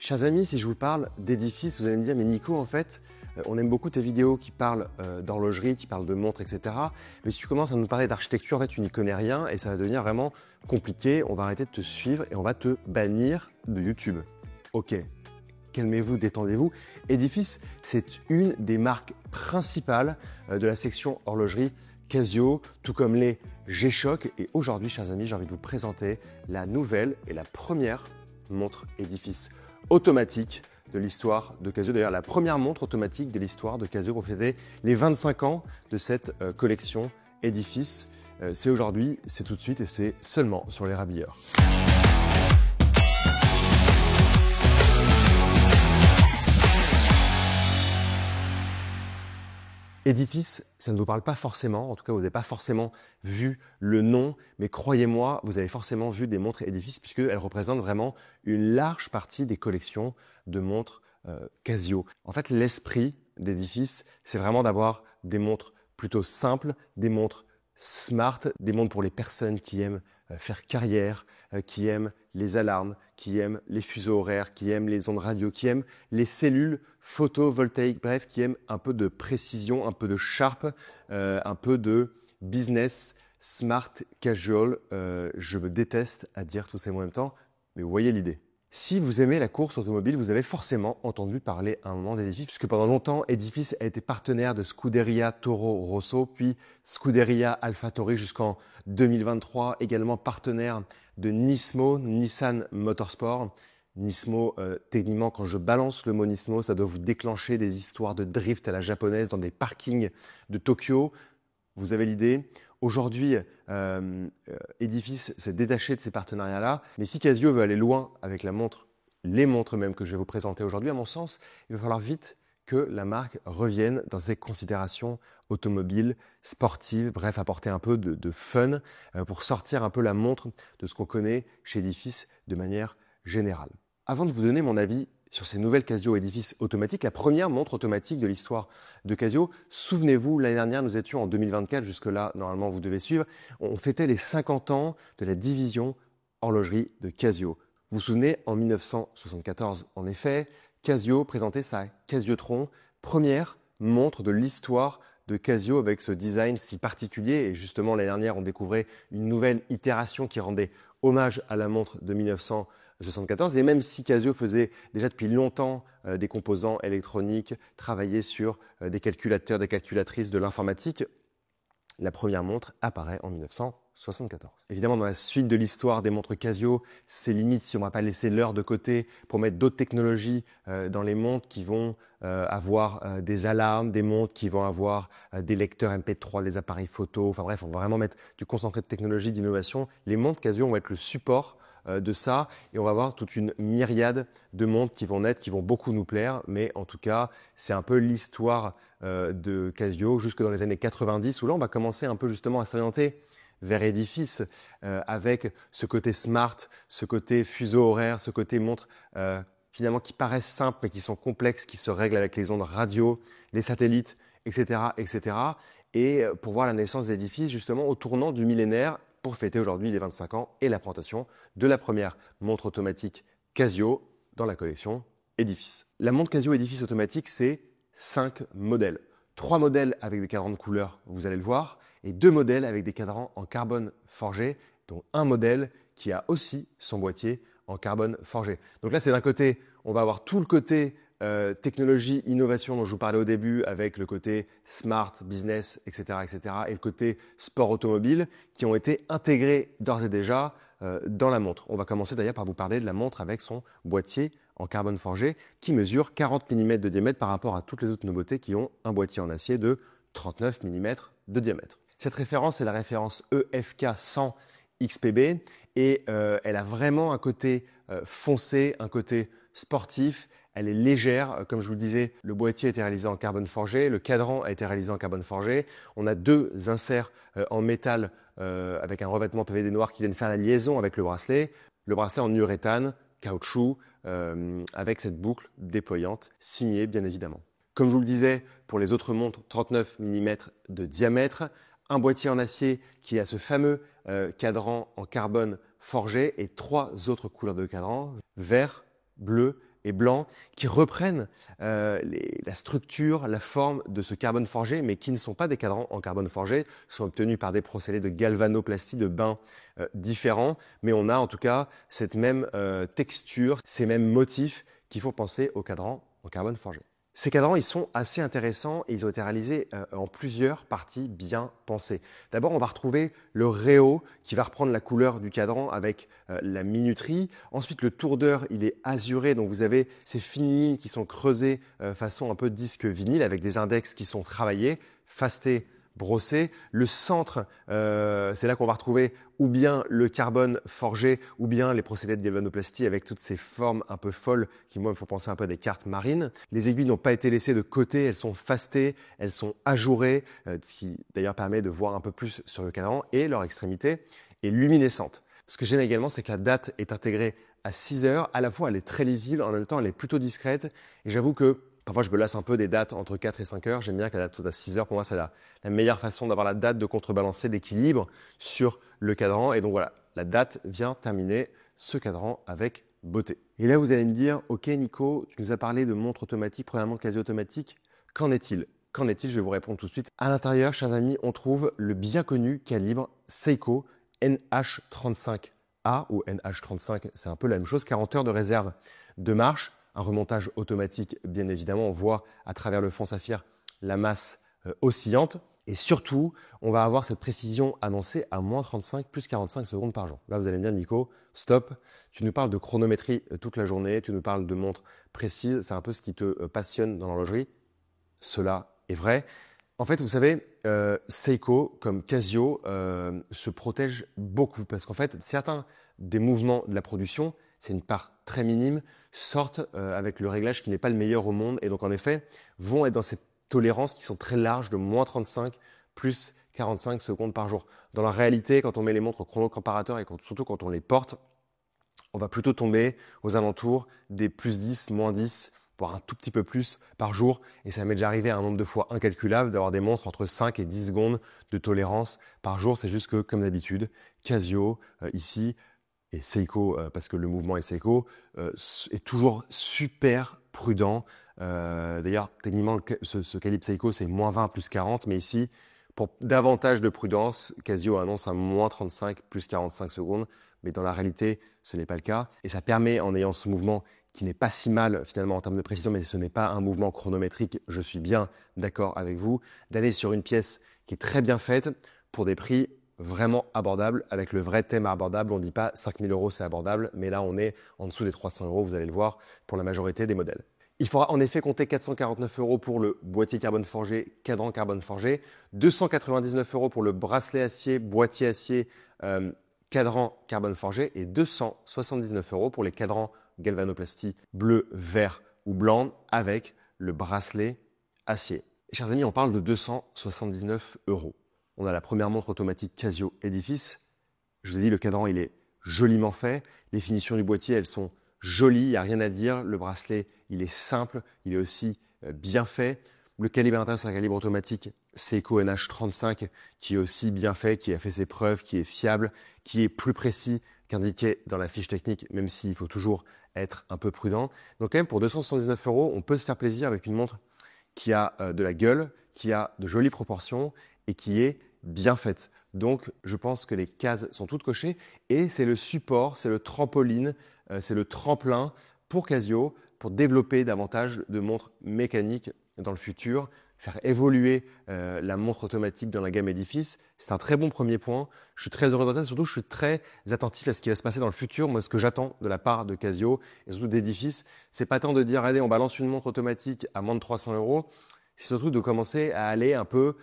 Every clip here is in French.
Chers amis, si je vous parle d'édifices, vous allez me dire, mais Nico, en fait, on aime beaucoup tes vidéos qui parlent d'horlogerie, qui parlent de montres, etc. Mais si tu commences à nous parler d'architecture, en fait, tu n'y connais rien et ça va devenir vraiment compliqué. On va arrêter de te suivre et on va te bannir de YouTube. Ok, calmez-vous, détendez-vous. Edifice, c'est une des marques principales de la section horlogerie Casio, tout comme les G-Shock. Et aujourd'hui, chers amis, j'ai envie de vous présenter la nouvelle et la première montre Edifice automatique de l'histoire de Casio. D'ailleurs, la première montre automatique de l'histoire de Casio pour fêter les 25 ans de cette collection Edifice. C'est aujourd'hui, c'est tout de suite et c'est seulement sur les Rabilleurs. Edifice, ça ne vous parle pas forcément, en tout cas vous n'avez pas forcément vu le nom, mais croyez-moi, vous avez forcément vu des montres Edifice puisqu'elles représentent vraiment une large partie des collections de montres Casio. En fait, l'esprit d'Edifice, c'est vraiment d'avoir des montres plutôt simples, des montres smart, des montres pour les personnes qui aiment faire carrière, qui aiment les alarmes, qui aiment les fuseaux horaires, qui aiment les ondes radio, qui aiment les cellules photovoltaïques, bref, qui aiment un peu de précision, un peu de sharp, un peu de business, smart, casual. Je me déteste à dire tous ces mots en même temps, mais vous voyez l'idée. Si vous aimez la course automobile, vous avez forcément entendu parler à un moment d'Edifice, puisque pendant longtemps, Edifice a été partenaire de Scuderia Toro Rosso, puis Scuderia AlphaTauri jusqu'en 2023, également partenaire de Nismo, Nissan Motorsport. Nismo, techniquement, quand je balance le mot Nismo, ça doit vous déclencher des histoires de drift à la japonaise dans des parkings de Tokyo. Vous avez l'idée. Aujourd'hui, Edifice s'est détaché de ces partenariats-là. Mais si Casio veut aller loin avec la montre, les montres même que je vais vous présenter aujourd'hui, à mon sens, il va falloir vite que la marque revienne dans ses considérations automobiles, sportives, bref, apporter un peu de fun pour sortir un peu la montre de ce qu'on connaît chez Edifice de manière générale. Avant de vous donner mon avis sur ces nouvelles Casio Edifice automatiques, la première montre automatique de l'histoire de Casio. Souvenez-vous, l'année dernière, nous étions en 2024, jusque-là, normalement, vous devez suivre. On fêtait les 50 ans de la division horlogerie de Casio. Vous vous souvenez, en 1974, en effet, Casio présentait sa Casiotron, première montre de l'histoire de Casio avec ce design si particulier. Et justement, l'année dernière, on découvrait une nouvelle itération qui rendait hommage à la montre de 1974. Et même si Casio faisait déjà depuis longtemps des composants électroniques, travaillait sur des calculateurs, des calculatrices, de l'informatique, la première montre apparaît en 1974. Évidemment, dans la suite de l'histoire des montres Casio, c'est limite si on ne va pas laisser l'heure de côté pour mettre d'autres technologies dans les montres qui vont avoir des alarmes, des montres qui vont avoir des lecteurs MP3, des appareils photo. Enfin bref, on va vraiment mettre du concentré de technologie, d'innovation. Les montres Casio vont être le support de ça et on va avoir toute une myriade de montres qui vont naître, qui vont beaucoup nous plaire, mais en tout cas c'est un peu l'histoire de Casio jusque dans les années 90 où là on va commencer un peu justement à s'orienter vers Edifice avec ce côté smart, ce côté fuseau horaire, ce côté montre finalement qui paraissent simples mais qui sont complexes, qui se règlent avec les ondes radio, les satellites, etc. etc. Et pour voir la naissance d'Edifice justement au tournant du millénaire pour fêter aujourd'hui les 25 ans et la présentation de la première montre automatique Casio dans la collection Edifice. La montre Casio Edifice automatique, c'est 5 modèles. 3 modèles avec des cadrans de couleur, vous allez le voir, et 2 modèles avec des cadrans en carbone forgé, dont un modèle qui a aussi son boîtier en carbone forgé. Donc là, c'est d'un côté, on va avoir tout le côté technologie, innovation dont je vous parlais au début avec le côté smart, business, etc., etc. et le côté sport automobile qui ont été intégrés d'ores et déjà dans la montre. On va commencer d'ailleurs par vous parler de la montre avec son boîtier en carbone forgé qui mesure 40 mm de diamètre par rapport à toutes les autres nouveautés qui ont un boîtier en acier de 39 mm de diamètre. Cette référence est la référence EFK 100 XPB et elle a vraiment un côté foncé, un côté sportif. Elle est légère, comme je vous le disais, le boîtier a été réalisé en carbone forgé, le cadran a été réalisé en carbone forgé. On a 2 inserts en métal avec un revêtement PVD noir qui viennent faire la liaison avec le bracelet en uréthane, caoutchouc, avec cette boucle déployante signée bien évidemment. Comme je vous le disais, pour les autres montres, 39 mm de diamètre, un boîtier en acier qui a ce fameux cadran en carbone forgé et 3 autres couleurs de cadran, vert, bleu et blanc qui reprennent la structure, la forme de ce carbone forgé, mais qui ne sont pas des cadrans en carbone forgé, sont obtenus par des procédés de galvanoplastie, de bain différents, mais on a en tout cas cette même texture, ces mêmes motifs qui font penser aux cadrans en carbone forgé. Ces cadrans, ils sont assez intéressants et ils ont été réalisés en plusieurs parties bien pensées. D'abord, on va retrouver le réau qui va reprendre la couleur du cadran avec la minuterie. Ensuite, le tour d'heure, il est azuré, donc vous avez ces fines lignes qui sont creusées façon un peu disque vinyle avec des index qui sont travaillés, fastés, brossés. Le centre, c'est là qu'on va retrouver ou bien le carbone forgé ou bien les procédés de galvanoplastie avec toutes ces formes un peu folles qui, moi, me font penser un peu à des cartes marines. Les aiguilles n'ont pas été laissées de côté, elles sont fastées, elles sont ajourées, ce qui d'ailleurs permet de voir un peu plus sur le cadran et leur extrémité est luminescente. Ce que j'aime également, c'est que la date est intégrée à 6 heures. À la fois, elle est très lisible, en même temps, elle est plutôt discrète. Et j'avoue que parfois, je me lasse un peu des dates entre 4 et 5 heures. J'aime bien que la date soit à 6 heures. Pour moi, c'est la meilleure façon d'avoir la date de contrebalancer l'équilibre sur le cadran. Et donc voilà, la date vient terminer ce cadran avec beauté. Et là, vous allez me dire, OK Nico, tu nous as parlé de montre automatique, premièrement de quasi-automatique. Qu'en est-il? Qu'en est-il? Je vais vous répondre tout de suite. À l'intérieur, chers amis, on trouve le bien connu calibre Seiko NH35A ou NH35, c'est un peu la même chose, 40 heures de réserve de marche. Un remontage automatique, bien évidemment, on voit à travers le fond saphir la masse oscillante. Et surtout, on va avoir cette précision annoncée à moins 35 plus 45 secondes par jour. Là, vous allez me dire, Nico, stop, tu nous parles de chronométrie toute la journée, tu nous parles de montres précises, c'est un peu ce qui te passionne dans l'horlogerie. Cela est vrai. En fait, vous savez, Seiko, comme Casio, se protège beaucoup parce qu'en fait, certains des mouvements de la production, c'est une part très minime, sortent avec le réglage qui n'est pas le meilleur au monde et donc en effet vont être dans ces tolérances qui sont très larges de moins 35 plus 45 secondes par jour. Dans la réalité, quand on met les montres au chronocomparateur et surtout quand on les porte, on va plutôt tomber aux alentours des plus 10, moins 10, voire un tout petit peu plus par jour. Et ça m'est déjà arrivé un nombre de fois incalculable d'avoir des montres entre 5 et 10 secondes de tolérance par jour. C'est juste que, comme d'habitude, Casio, ici, et Seiko, parce que le mouvement est Seiko, est toujours super prudent. D'ailleurs, techniquement, ce calibre Seiko, c'est moins 20 plus 40, mais ici, pour davantage de prudence, Casio annonce un moins 35 plus 45 secondes, mais dans la réalité, ce n'est pas le cas. Et ça permet, en ayant ce mouvement qui n'est pas si mal finalement en termes de précision, mais ce n'est pas un mouvement chronométrique, je suis bien d'accord avec vous, d'aller sur une pièce qui est très bien faite pour des prix vraiment abordable, avec le vrai thème abordable. On ne dit pas 5 000 euros, c'est abordable, mais là, on est en dessous des 300 euros, vous allez le voir, pour la majorité des modèles. Il faudra en effet compter 449 euros pour le boîtier carbone forgé, cadran carbone forgé, 299 euros pour le bracelet acier, boîtier acier, cadran carbone forgé et 279 euros pour les cadrans galvanoplastie bleu, vert ou blanc avec le bracelet acier. Et chers amis, on parle de 279 euros. On a la première montre automatique Casio Edifice. Je vous ai dit, le cadran, il est joliment fait. Les finitions du boîtier, elles sont jolies, il n'y a rien à dire. Le bracelet, il est simple, il est aussi bien fait. Le calibre à l'intérieur, c'est un calibre automatique Seiko NH35 qui est aussi bien fait, qui a fait ses preuves, qui est fiable, qui est plus précis qu'indiqué dans la fiche technique, même s'il faut toujours être un peu prudent. Donc quand même, pour 279 euros, on peut se faire plaisir avec une montre qui a de la gueule, qui a de jolies proportions et qui est bien faite. Donc, je pense que les cases sont toutes cochées et c'est le support, c'est le trampoline, c'est le tremplin pour Casio pour développer davantage de montres mécaniques dans le futur, faire évoluer la montre automatique dans la gamme Edifice. C'est un très bon premier point. Je suis très heureux de ça. Surtout, je suis très attentif à ce qui va se passer dans le futur. Moi, ce que j'attends de la part de Casio et surtout d'Edifice, c'est pas tant de dire, allez, on balance une montre automatique à moins de 300 euros. C'est surtout de commencer à aller un peu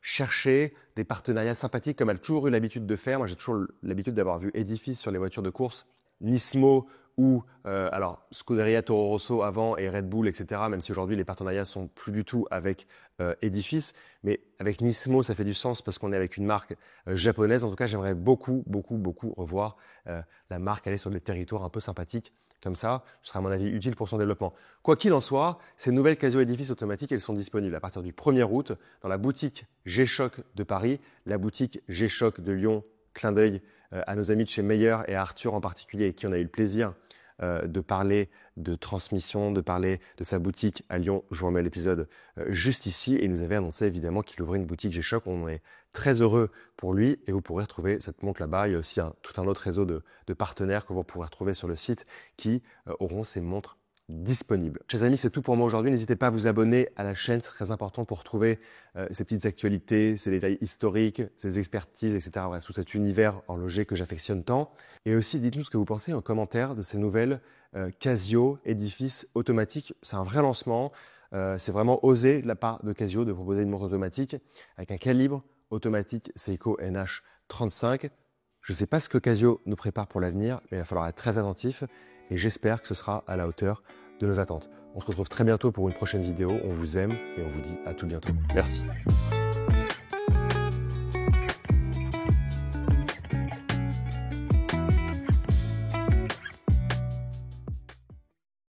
chercher des partenariats sympathiques comme elle a toujours eu l'habitude de faire. Moi, j'ai toujours l'habitude d'avoir vu Edifice sur les voitures de course, Nismo ou alors Scuderia Toro Rosso avant et Red Bull, etc. Même si aujourd'hui les partenariats sont plus du tout avec Edifice, mais avec Nismo ça fait du sens parce qu'on est avec une marque japonaise. En tout cas, j'aimerais beaucoup revoir la marque aller sur des territoires un peu sympathiques. Comme ça, ce sera à mon avis utile pour son développement. Quoi qu'il en soit, ces nouvelles Casio Edifice automatiques, elles sont disponibles à partir du 1er août dans la boutique G-Shock de Paris, la boutique G-Shock de Lyon. Clin d'œil à nos amis de chez Meyer et à Arthur en particulier, avec qui on a eu le plaisir de parler de transmission, de parler de sa boutique à Lyon. Je vous remets l'épisode juste ici et il nous avait annoncé évidemment qu'il ouvrait une boutique G-Shock. On est très heureux pour lui et vous pourrez retrouver cette montre là-bas. Il y a aussi tout un autre réseau de partenaires que vous pourrez retrouver sur le site qui auront ces montres disponible. Chers amis, c'est tout pour moi aujourd'hui. N'hésitez pas à vous abonner à la chaîne, c'est très important pour trouver ces petites actualités, ces détails historiques, ces expertises, etc. Bref, tout cet univers horloger que j'affectionne tant. Et aussi, dites-nous ce que vous pensez en commentaire de ces nouvelles Casio édifices automatiques. C'est un vrai lancement. C'est vraiment osé de la part de Casio de proposer une montre automatique avec un calibre automatique Seiko NH35. Je ne sais pas ce que Casio nous prépare pour l'avenir, mais il va falloir être très attentif. Et j'espère que ce sera à la hauteur de nos attentes. On se retrouve très bientôt pour une prochaine vidéo. On vous aime et on vous dit à tout bientôt. Merci.